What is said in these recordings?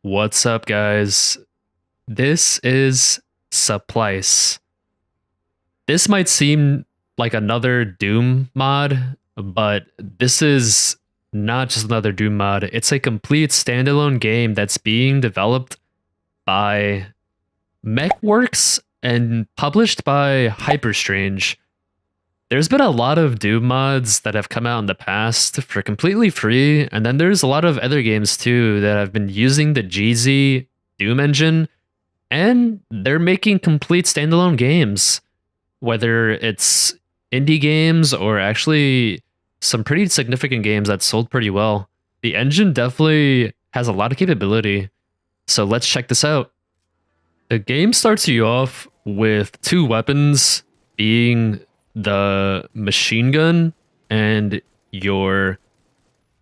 What's up, guys? This is Supplice. This might seem like another Doom mod, but this is not just another Doom mod. It's a complete standalone game that's being developed by MechWorks and published by Hyperstrange. There's been a lot of Doom mods that have come out in the past for completely free, and then there's a lot of other games too that have been using the GZDoom engine, and they're making complete standalone games, whether it's indie games or actually some pretty significant games that sold pretty well. The engine definitely has a lot of capability, so let's check this out. The game starts you off with two weapons, being the machine gun and your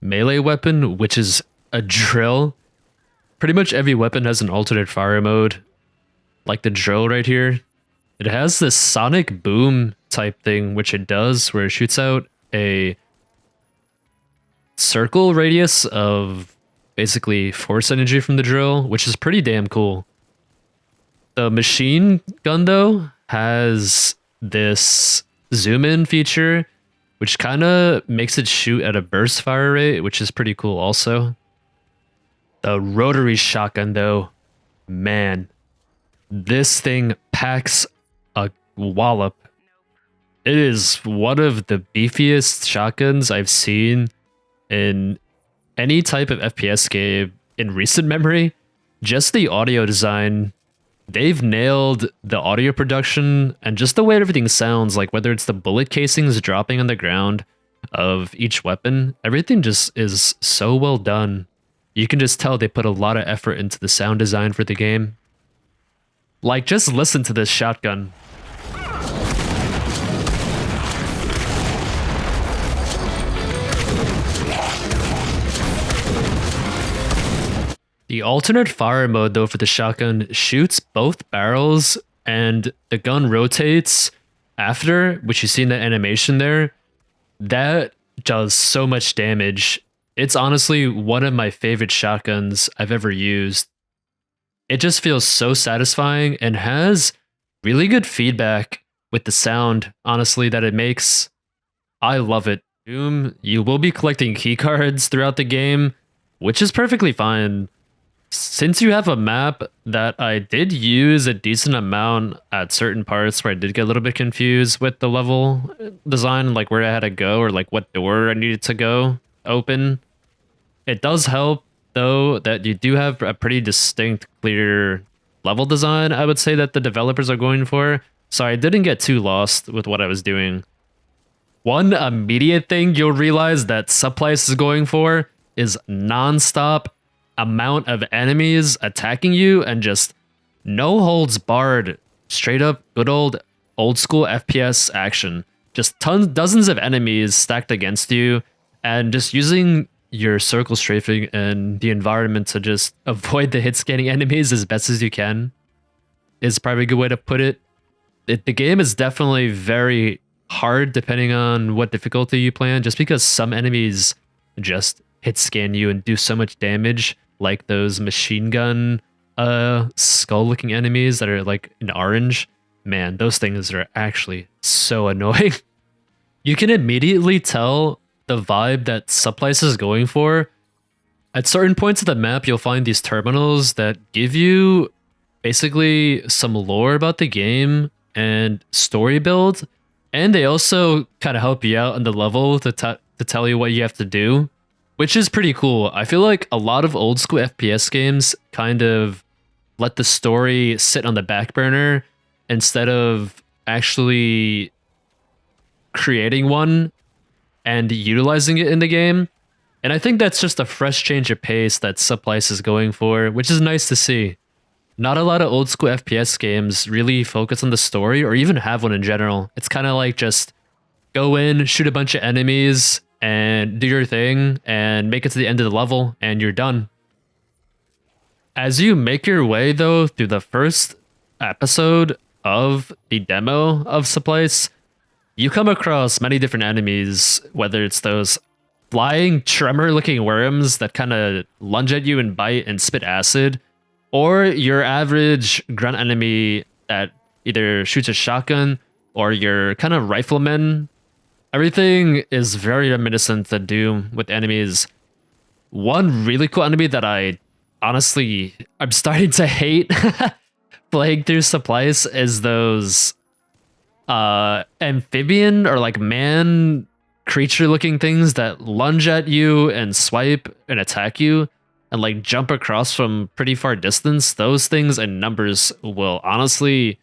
melee weapon, which is a drill. Pretty much every weapon has an alternate fire mode, like the drill right here. It has this sonic boom type thing, which it does, where it shoots out a circle radius of basically force energy from the drill, which is pretty damn cool. The machine gun, though, has this zoom in feature, which kind of makes it shoot at a burst fire rate, which is pretty cool also. The rotary shotgun, though, man, this thing packs a wallop. It is one of the beefiest shotguns I've seen in any type of FPS game in recent memory. Just the audio design, they've nailed the audio production and just the way everything sounds, like whether it's the bullet casings dropping on the ground of each weapon, everything just is so well done. You can just tell they put a lot of effort into the sound design for the game. Like, just listen to this shotgun. The alternate fire mode, though, for the shotgun shoots both barrels, and the gun rotates after, which you see in the animation there. That does so much damage. It's honestly one of my favorite shotguns I've ever used. It just feels so satisfying and has really good feedback with the sound, honestly, that it makes. I love it. Doom, you will be collecting keycards throughout the game, which is perfectly fine. Since you have a map that I did use a decent amount at certain parts where I did get a little bit confused with the level design, like where I had to go or like what door I needed to go open, it does help, though, that you do have a pretty distinct, clear level design, I would say, that the developers are going for. So I didn't get too lost with what I was doing. One immediate thing you'll realize that Supplice is going for is non-stop amount of enemies attacking you and just no holds barred, straight up good old school FPS action. Just dozens of enemies stacked against you, and just using your circle strafing and the environment to just avoid the hit scanning enemies as best as you can is probably a good way to put it. The game is definitely very hard depending on what difficulty you play on, just because some enemies just hit scan you and do so much damage, like those machine gun skull looking enemies that are like in orange. Man, those things are actually so annoying. You can immediately tell the vibe that Supplice is going for. At certain points of the map, you'll find these terminals that give you basically some lore about the game and story build, and they also kind of help you out on the level to tell you what you have to do, which is pretty cool. I feel like a lot of old school FPS games kind of let the story sit on the back burner instead of actually creating one and utilizing it in the game. And I think that's just a fresh change of pace that Supplice is going for, which is nice to see. Not a lot of old school FPS games really focus on the story or even have one in general. It's kind of like just go in, shoot a bunch of enemies, and do your thing and make it to the end of the level and you're done. As you make your way, though, through the first episode of the demo of Supplice, you come across many different enemies, whether it's those flying tremor looking worms that kind of lunge at you and bite and spit acid, or your average grunt enemy that either shoots a shotgun or your kind of rifleman. Everything is very reminiscent to Doom with enemies. One really cool enemy that I'm starting to hate playing through Supplice is those amphibian or like man creature looking things that lunge at you and swipe and attack you and like jump across from pretty far distance. Those things in numbers will honestly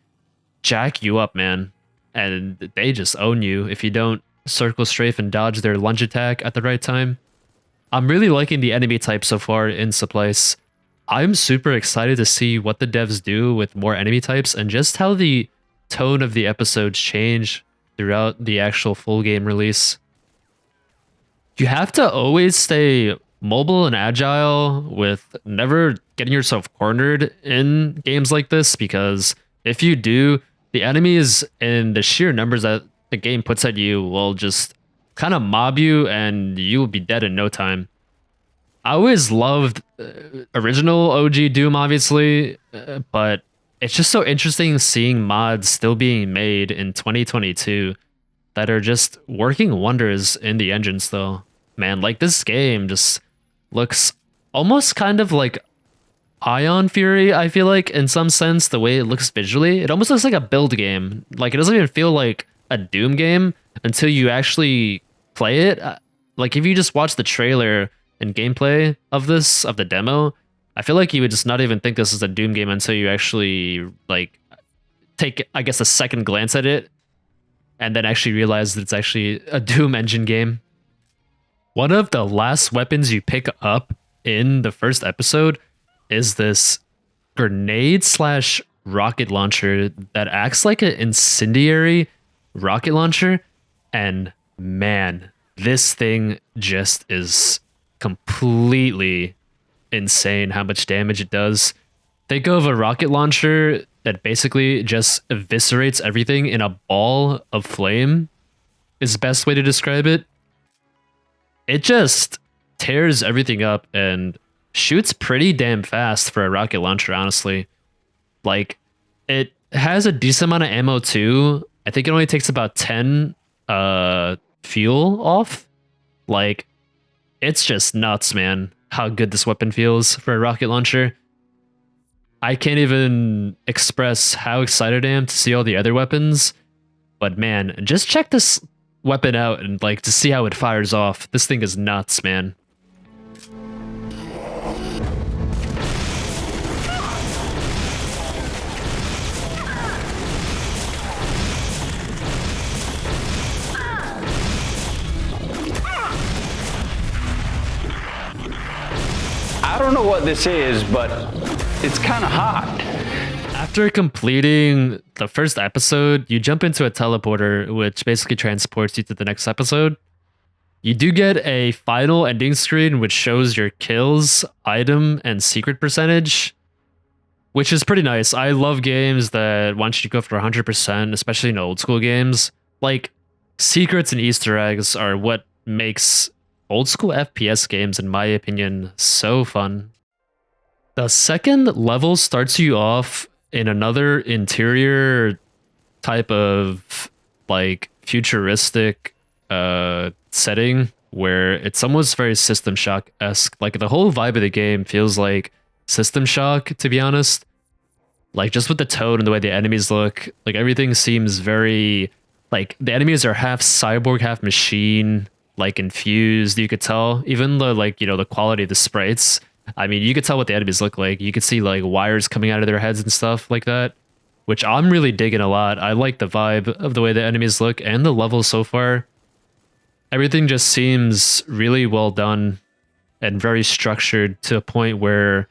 jack you up, man. And they just own you if you don't circle strafe and dodge their lunge attack at the right time. I'm really liking the enemy type so far in Supplice. I'm super excited to see what the devs do with more enemy types and just how the tone of the episodes change throughout the actual full game release. You have to always stay mobile and agile with never getting yourself cornered in games like this, because if you do, the enemies and the sheer numbers that the game puts at you will just kind of mob you and you will be dead in no time. I always loved original OG Doom, obviously, but it's just so interesting seeing mods still being made in 2022 that are just working wonders in the engine still. Man, like this game just looks almost kind of like Ion Fury, I feel like, in some sense, the way it looks visually. It almost looks like a build game. Like, it doesn't even feel like a Doom game until you actually play it. Like, if you just watch the trailer and gameplay of the demo, I feel like you would just not even think this is a Doom game until you actually, like, take, I guess, a second glance at it and then actually realize that it's actually a Doom engine game. One of the last weapons you pick up in the first episode is this grenade slash rocket launcher that acts like an incendiary rocket launcher. And man, this thing just is completely insane how much damage it does. Think of a rocket launcher that basically just eviscerates everything in a ball of flame, is the best way to describe it. It just tears everything up and shoots pretty damn fast for a rocket launcher, honestly. Like, it has a decent amount of ammo too. I think it only takes about 10 fuel off. Like, it's just nuts, man, how good this weapon feels for a rocket launcher. I can't even express how excited I am to see all the other weapons. But man, just check this weapon out and like to see how it fires off. This thing is nuts, man. I don't know what this is, but it's kind of hot. After completing the first episode, you jump into a teleporter, which basically transports you to the next episode. You do get a final ending screen, which shows your kills, item, and secret percentage, which is pretty nice. I love games that want you to go for 100%, especially in old school games. Like, secrets and Easter eggs are what makes old school FPS games, in my opinion, so fun. The second level starts you off in another interior type of like futuristic setting where it's almost very System Shock-esque. Like, the whole vibe of the game feels like System Shock, to be honest. Like, just with the tone and the way the enemies look, like everything seems very, like, the enemies are half cyborg, half machine, like infused. You could tell, even the, like, you know, the quality of the sprites. I mean, you could tell what the enemies look like. You could see like wires coming out of their heads and stuff like that, which I'm really digging a lot. I like the vibe of the way the enemies look and the levels so far. Everything just seems really well done and very structured to a point where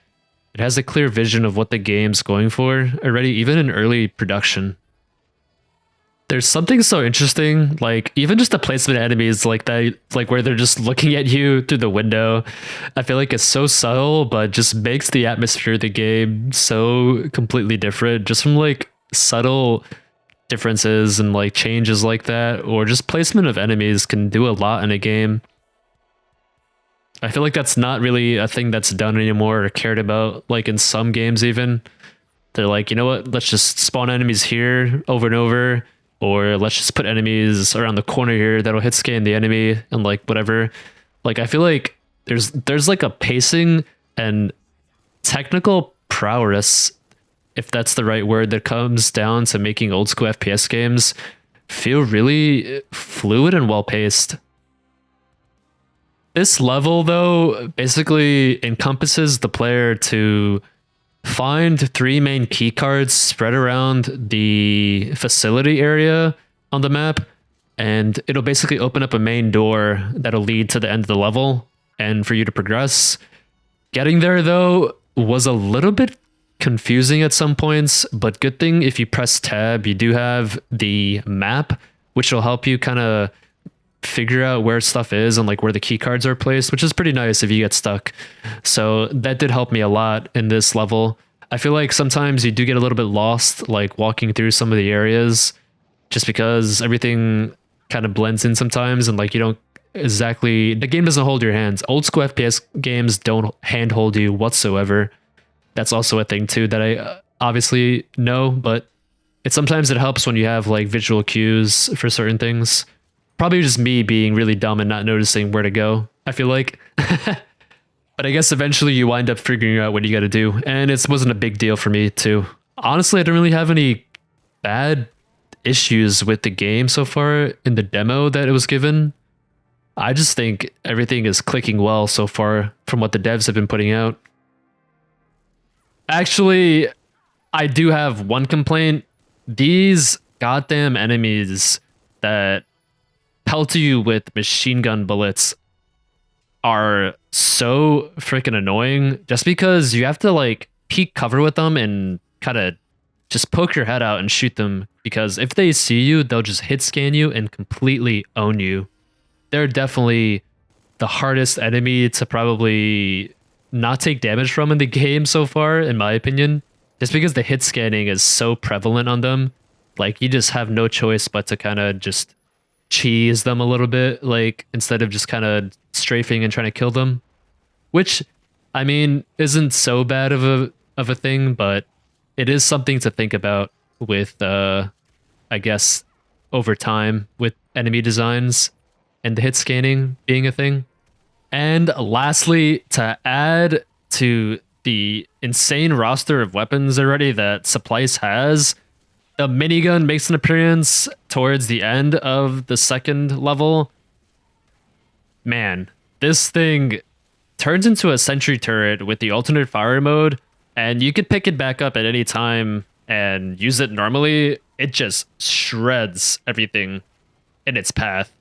it has a clear vision of what the game's going for already, even in early production. There's something so interesting, like even just the placement of enemies like that, like where they're just looking at you through the window. I feel like it's so subtle, but just makes the atmosphere of the game so completely different, just from like subtle differences and like changes like that, or just placement of enemies can do a lot in a game. I feel like that's not really a thing that's done anymore or cared about, like in some games even. They're like, you know what, let's just spawn enemies here over and over, or let's just put enemies around the corner here that'll hit scan the enemy and like whatever. Like I feel like there's like a pacing and technical prowess, if that's the right word, that comes down to making old school FPS games feel really fluid and well paced. This level, though, basically encompasses the player to find 3 main key cards spread around the facility area on the map, and it'll basically open up a main door that'll lead to the end of the level and for you to progress. Getting there, though, was a little bit confusing at some points, but good thing if you press tab, you do have the map, which will help you kind of figure out where stuff is and like where the key cards are placed, which is pretty nice if you get stuck. So that did help me a lot in this level. I feel like sometimes you do get a little bit lost, like walking through some of the areas, just because everything kind of blends in sometimes, and like you don't exactly, the game doesn't hold your hands. Old school FPS games don't handhold you whatsoever. That's also a thing too that I obviously know, but sometimes it helps when you have like visual cues for certain things. Probably just me being really dumb and not noticing where to go, I feel like. But I guess eventually you wind up figuring out what you got to do, and it wasn't a big deal for me too. Honestly, I don't really have any bad issues with the game so far in the demo that it was given. I just think everything is clicking well so far from what the devs have been putting out. Actually, I do have one complaint. These goddamn enemies that pelt you with machine gun bullets are so freaking annoying, just because you have to like peek cover with them and kind of just poke your head out and shoot them, because if they see you, they'll just hit scan you and completely own you. They're definitely the hardest enemy to probably not take damage from in the game so far, in my opinion, just because the hit scanning is so prevalent on them. Like you just have no choice but to kind of just cheese them a little bit, like instead of just kind of strafing and trying to kill them, which I mean isn't so bad of a thing, but it is something to think about with I guess over time with enemy designs and the hit scanning being a thing. And lastly, to add to the insane roster of weapons already that Supplice has, the minigun makes an appearance towards the end of the second level. Man, this thing turns into a sentry turret with the alternate fire mode, and you could pick it back up at any time and use it normally. It just shreds everything in its path.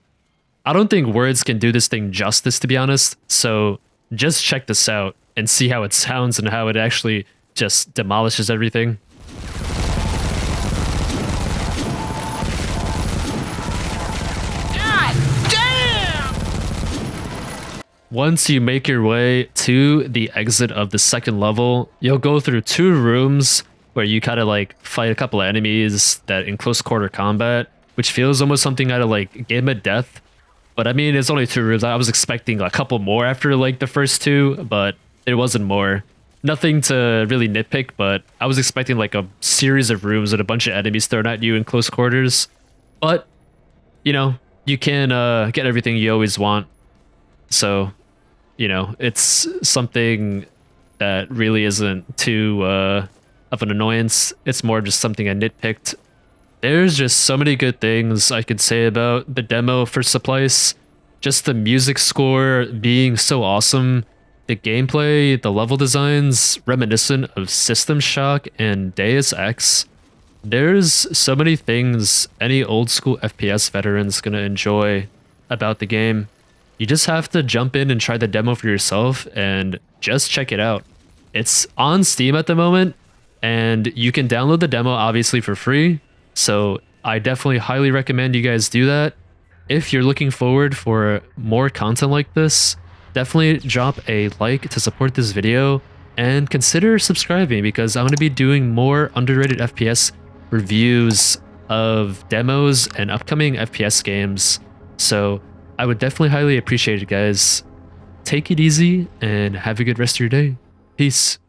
I don't think words can do this thing justice, to be honest, so just check this out and see how it sounds and how it actually just demolishes everything. Once you make your way to the exit of the second level, you'll go through 2 rooms where you kind of like fight a couple of enemies that in close quarter combat, which feels almost something out of like Game of Death. But I mean, it's only 2 rooms. I was expecting a couple more after like the first 2, but there wasn't more. Nothing to really nitpick, but I was expecting like a series of rooms with a bunch of enemies thrown at you in close quarters. But, you know, you can get everything you always want. So, you know, it's something that really isn't too of an annoyance. It's more just something I nitpicked. There's just so many good things I could say about the demo for Supplice. Just the music score being so awesome, the gameplay, the level designs reminiscent of System Shock and Deus Ex. There's so many things any old school FPS veteran's gonna enjoy about the game. You just have to jump in and try the demo for yourself and just check it out. It's on Steam at the moment, and you can download the demo obviously for free. So I definitely highly recommend you guys do that. If you're looking forward for more content like this, definitely drop a like to support this video and consider subscribing, because I'm going to be doing more underrated FPS reviews of demos and upcoming FPS games. So I would definitely highly appreciate it, guys. take it easy and have a good rest of your day. Peace.